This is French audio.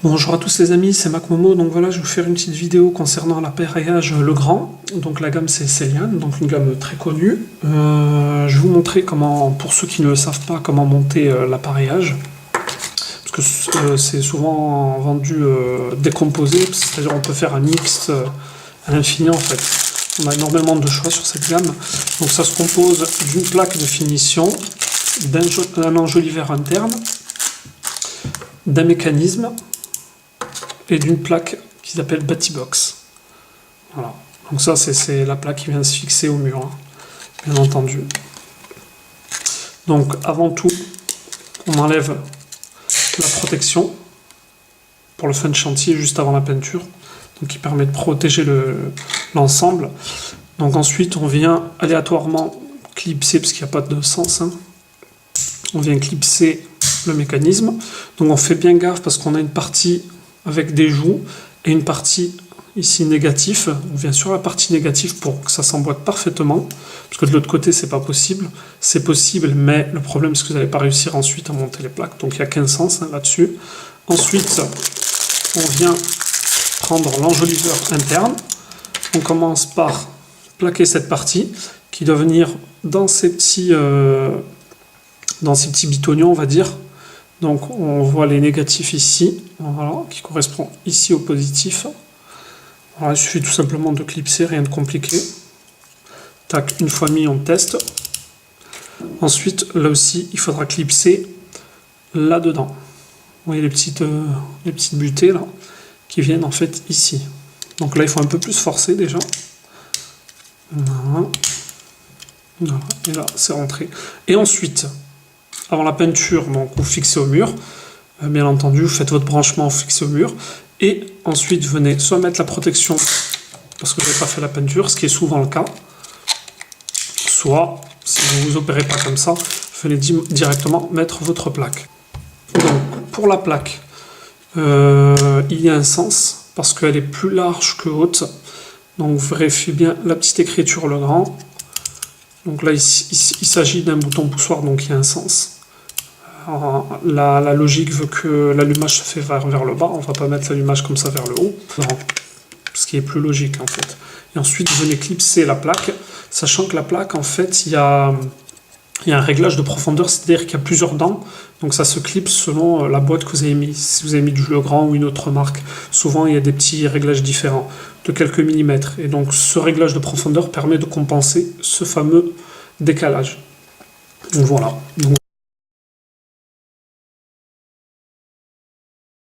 Bonjour à tous les amis, c'est MacMomo. Donc voilà, je vais vous faire une petite vidéo concernant l'appareillage Legrand. Donc la gamme c'est Celian, donc une gamme très connue. Je vais vous montrer comment, pour ceux qui ne le savent pas, comment monter l'appareillage. Parce que c'est souvent vendu décomposé, c'est-à-dire on peut faire un mix à l'infini en fait. On a énormément de choix sur cette gamme. Donc ça se compose d'une plaque de finition, d'un enjoliveur interne, d'un mécanisme et d'une plaque qui s'appelle Batibox. Voilà. Donc ça c'est la plaque qui vient se fixer au mur, hein, bien entendu. Donc avant tout, on enlève la protection pour le fin de chantier juste avant la peinture, donc qui permet de protéger l'ensemble. Donc ensuite on vient aléatoirement clipser, parce qu'il n'y a pas de sens, hein. On vient clipser le mécanisme. Donc on fait bien gaffe parce qu'on a une partie avec des joues et une partie ici négative. On vient sur la partie négative pour que ça s'emboîte parfaitement, parce que de l'autre côté c'est pas possible. C'est possible, mais le problème c'est que vous n'allez pas réussir ensuite à monter les plaques, donc il n'y a qu'un sens, hein, là-dessus. Ensuite on vient prendre l'enjoliveur interne. On commence par plaquer cette partie qui doit venir dans ces petits bitognons, on va dire. Donc on voit les négatifs ici, voilà, qui correspond ici au positif. Voilà, il suffit tout simplement de clipser, rien de compliqué. Tac, une fois mis, on teste. Ensuite, là aussi, il faudra clipser là-dedans. Vous voyez les petites butées là, qui viennent en fait ici. Donc là, il faut un peu plus forcer déjà. Voilà. Voilà. Et là, c'est rentré. Et ensuite, avant la peinture, donc vous fixez au mur. Bien entendu, vous faites votre branchement fixé au mur. Et ensuite, venez soit mettre la protection parce que vous n'avez pas fait la peinture, ce qui est souvent le cas. Soit, si vous ne vous opérez pas comme ça, venez directement mettre votre plaque. Donc, pour la plaque, il y a un sens parce qu'elle est plus large que haute. Donc, vous vérifiez bien la petite écriture Legrand. Donc là, il s'agit d'un bouton poussoir, donc il y a un sens. Alors, la logique veut que l'allumage se fait vers le bas. On ne va pas mettre l'allumage comme ça vers le haut. Non, ce qui est plus logique en fait. Et ensuite, vous venez clipser la plaque, sachant que la plaque, en fait, il y a un réglage de profondeur, c'est-à-dire qu'il y a plusieurs dents. Donc ça se clipse selon la boîte que vous avez mis. Si vous avez mis du Legrand ou une autre marque, souvent il y a des petits réglages différents de quelques millimètres. Et donc ce réglage de profondeur permet de compenser ce fameux décalage. Donc voilà. Donc,